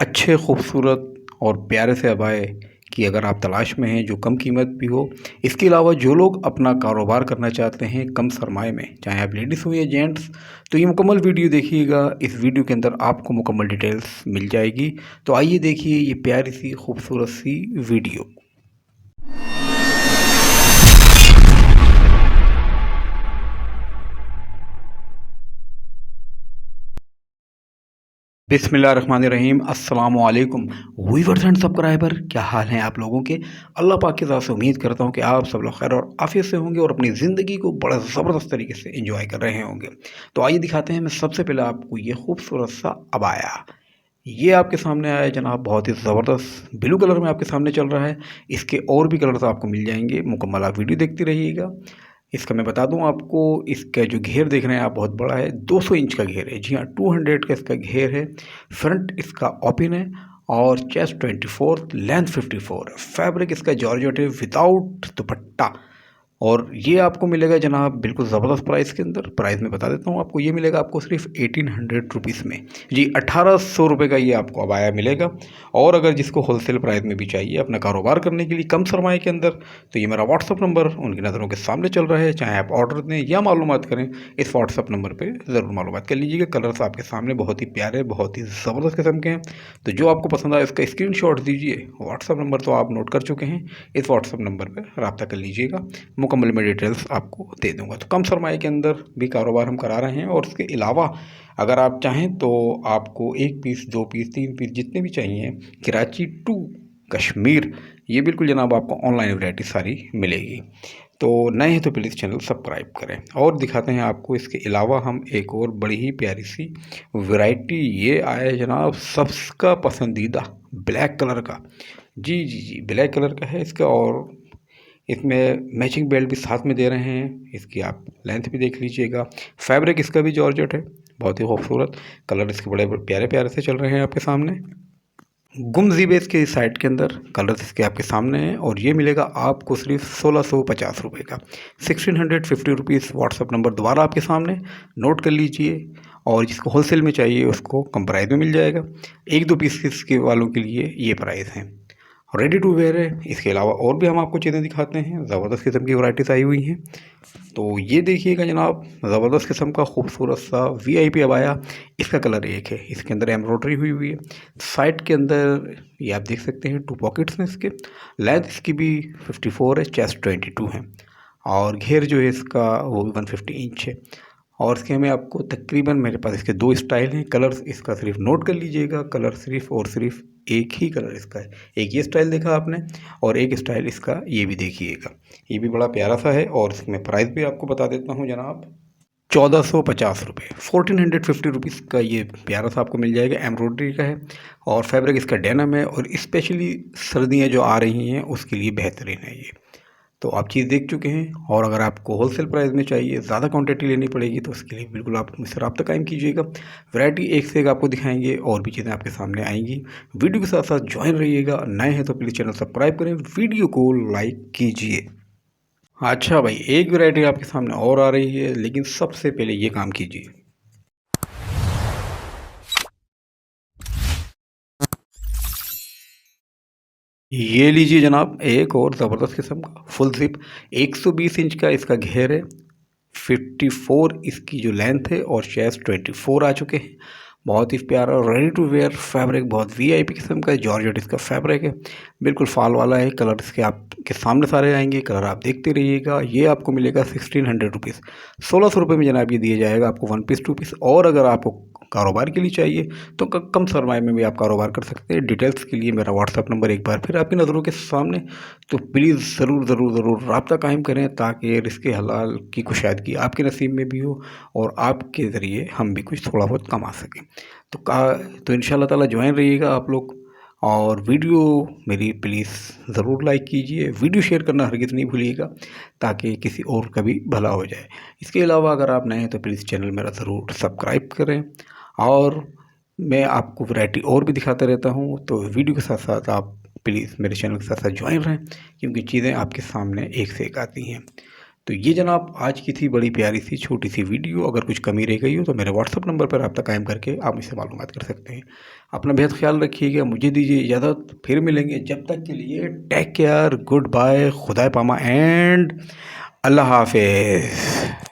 अच्छे खूबसूरत और प्यारे से अबाए की अगर आप तलाश में हैं जो कम कीमत भी हो। इसके अलावा जो लोग अपना कारोबार करना चाहते हैं कम सरमाए में, चाहे आप लेडीज़ हो या जेंट्स, तो ये मुकम्मल वीडियो देखिएगा। इस वीडियो के अंदर आपको मुकम्मल डिटेल्स मिल जाएगी। तो आइए देखिए ये प्यारी सी खूबसूरत सी वीडियो। बिस्मिल्लाहिर्रहमानिर्रहीम। अस्सलाम वालेकुम व्यूअर्स एंड सब्सक्राइबर, क्या हाल हैं आप लोगों के। अल्लाह पाक की ज़ात से उम्मीद करता हूं कि आप सब लोग खैर और आफियत से होंगे और अपनी ज़िंदगी को बड़ा ज़बरदस्त तरीके से एंजॉय कर रहे होंगे। तो आइए दिखाते हैं। मैं सबसे पहले आपको ये खूबसूरत सा अबाया, ये आपके सामने आया है जनाब, बहुत ही ज़बरदस्त ब्लू कलर में आपके सामने चल रहा है। इसके और भी कलर्स आपको मिल जाएंगे, मुकम्मल आप वीडियो देखते रहिएगा। इसका मैं बता दूं आपको, इसका जो घेर देख रहे हैं आप बहुत बड़ा है, 200 इंच का घेर है। जी हाँ, 200 का इसका घेर है। फ्रंट इसका ओपन है और चेस्ट 24, लेंथ 54। फैब्रिक इसका जॉर्जेट है विदाउट दुपट्टा। और ये आपको मिलेगा जनाब बिल्कुल ज़बरदस्त प्राइस के अंदर। प्राइस में बता देता हूँ आपको, ये मिलेगा आपको सिर्फ 1800 रुपीज़ में। जी, 1800 रुपये का ये आपको अबाया मिलेगा। और अगर जिसको होलसेल प्राइस में भी चाहिए अपना कारोबार करने के लिए कम सरमाए के अंदर, तो ये मेरा व्हाट्सअप नंबर उनकी नज़रों के सामने चल रहा है। चाहे आप ऑर्डर दें या मालूमात करें, इस व्हाट्सअप नंबर पर ज़रूर मालूमात कर लीजिएगा। कलर्स आपके सामने बहुत ही प्यारे, बहुत ही ज़बरदस्त किस्म के हैं। तो जो आपको पसंद आए इसका स्क्रीनशॉट दीजिए। व्हाट्सअप नंबर तो आप नोट कर चुके हैं, इस व्हाट्सअप नंबर पर रब्ता कर लीजिएगा। मुकम्मल मैं डिटेल्स आपको दे दूंगा। तो कम सरमाए के अंदर भी कारोबार हम करा रहे हैं। और इसके अलावा अगर आप चाहें तो आपको 1 पीस, 2 पीस, 3 पीस जितने भी चाहिए, कराची टू कश्मीर, ये बिल्कुल जनाब आपको ऑनलाइन वैरायटी सारी मिलेगी। तो नए हैं तो प्लीज़ चैनल सब्सक्राइब करें। और दिखाते हैं आपको इसके अलावा हम एक और बड़ी ही प्यारी सी वैरायटी। ये आया है जनाब सबका पसंदीदा ब्लैक कलर का। जी जी जी, ब्लैक कलर का है इसका। और इसमें मैचिंग बेल्ट भी साथ में दे रहे हैं। इसकी आप लेंथ भी देख लीजिएगा। फैब्रिक इसका भी जॉर्जेट है, बहुत ही खूबसूरत। कलर इसके बड़े प्यारे प्यारे से चल रहे हैं आपके सामने। गुमजीबे इसके साइड के अंदर कलर्स इसके आपके सामने हैं। और ये मिलेगा आपको सिर्फ 1650 रुपये का, 1650 रुपीज़। व्हाट्सअप नंबर दोबारा आपके सामने नोट कर लीजिए। और जिसको होलसेल में चाहिए उसको कम प्राइस में मिल जाएगा। 1-2 पीस के वालों के लिए ये प्राइस है। रेडी टू वेयर है। इसके अलावा और भी हम आपको चीज़ें दिखाते हैं, ज़बरदस्त किस्म की वैराइटीज़ आई हुई हैं। तो ये देखिएगा जनाब, ज़बरदस्त किस्म का खूबसूरत सा वीआईपी अबाया। इसका कलर एक है, इसके अंदर एम्ब्रॉयडरी हुई हुई है। साइड के अंदर ये आप देख सकते हैं 2 पॉकेट्स हैं इसके। लेंथ इसकी भी 54 है, चेस्ट 22 है। और घेर जो है इसका वो भी 150 इंच है। और इसके में आपको तकरीबन, मेरे पास इसके 2 स्टाइल हैं। कलर्स इसका सिर्फ नोट कर लीजिएगा, कलर सिर्फ और सिर्फ एक ही कलर इसका है। एक ये स्टाइल देखा आपने, और एक स्टाइल इसका ये भी देखिएगा। ये भी बड़ा प्यारा सा है। और इसमें प्राइस भी आपको बता देता हूँ जनाब, 1450 रुपये, 1450 रुपीज़ का ये प्यारा सा आपको मिल जाएगा। एम्ब्रॉयडरी का है और फैब्रिक इसका डेनम है। और स्पेशली सर्दियाँ जो आ रही हैं उसके लिए बेहतरीन है ये। तो आप चीज़ देख चुके हैं। और अगर आपको होलसेल प्राइस में चाहिए, ज़्यादा क्वांटिटी लेनी पड़ेगी, तो उसके लिए बिल्कुल आप मुझसे रब्ता कायम कीजिएगा। वैरायटी एक से एक आपको दिखाएंगे और भी चीज़ें आपके सामने आएंगी। वीडियो के साथ साथ ज्वाइन रहिएगा। नए हैं तो प्लीज़ चैनल सब्सक्राइब करें, वीडियो को लाइक कीजिए। अच्छा भाई, एक वैरायटी आपके सामने और आ रही है, लेकिन सबसे पहले ये काम कीजिए। ये लीजिए जनाब, एक और ज़बरदस्त किस्म का फुल जिप, 120 इंच का इसका घेर है। 54 इसकी जो लेंथ है और चेस्ट 24 आ चुके हैं। बहुत ही प्यारा रेडी टू वेयर फैब्रिक, बहुत वीआईपी किस्म का जॉर्जेट इसका फैब्रिक है। बिल्कुल फाल वाला है। कलर इसके आपके सामने सारे आएंगे, कलर आप देखते रहिएगा। ये आपको मिलेगा 1600 रुपीज़, 1600 रुपये में जनाब ये दिया जाएगा आपको 1 पीस 2 पीस। और अगर आपको कारोबार के लिए चाहिए तो कम सरमाए में भी आप कारोबार कर सकते हैं। डिटेल्स के लिए मेरा व्हाट्सअप नंबर एक बार फिर आपकी नज़रों के सामने। तो प्लीज़ ज़रूर ज़रूर ज़रूर रब्ता कायम करें, ताकि रिज़्क़ हलाल की कुशादगी आपके नसीब में भी हो और आपके ज़रिए हम भी कुछ थोड़ा बहुत कमा सकें। तो इंशाल्लाह ताला ज्वाइन रहिएगा आप लोग। और वीडियो मेरी प्लीज़ ज़रूर लाइक कीजिए, वीडियो शेयर करना हरगिज़ नहीं भूलिएगा, ताकि किसी और का भी भला हो जाए। इसके अलावा अगर आप नए हैं तो प्लीज़ चैनल मेरा ज़रूर सब्सक्राइब करें। और मैं आपको वैरायटी और भी दिखाता रहता हूँ, तो वीडियो के साथ साथ आप प्लीज़ मेरे चैनल के साथ साथ ज्वाइन रहें, क्योंकि चीज़ें आपके सामने एक से एक आती हैं। तो ये जनाब आज की थी बड़ी प्यारी सी छोटी सी वीडियो। अगर कुछ कमी रह गई हो तो मेरे व्हाट्सअप नंबर पर रब्ता कायम करके आप मुझसे मालूमात कर सकते हैं। अपना बेहद ख्याल रखिएगा, मुझे दीजिए इजाज़त, फिर मिलेंगे। जब तक के लिए टेक केयर, गुड बाय, खुदा पामा एंड अल्लाह हाफिज़।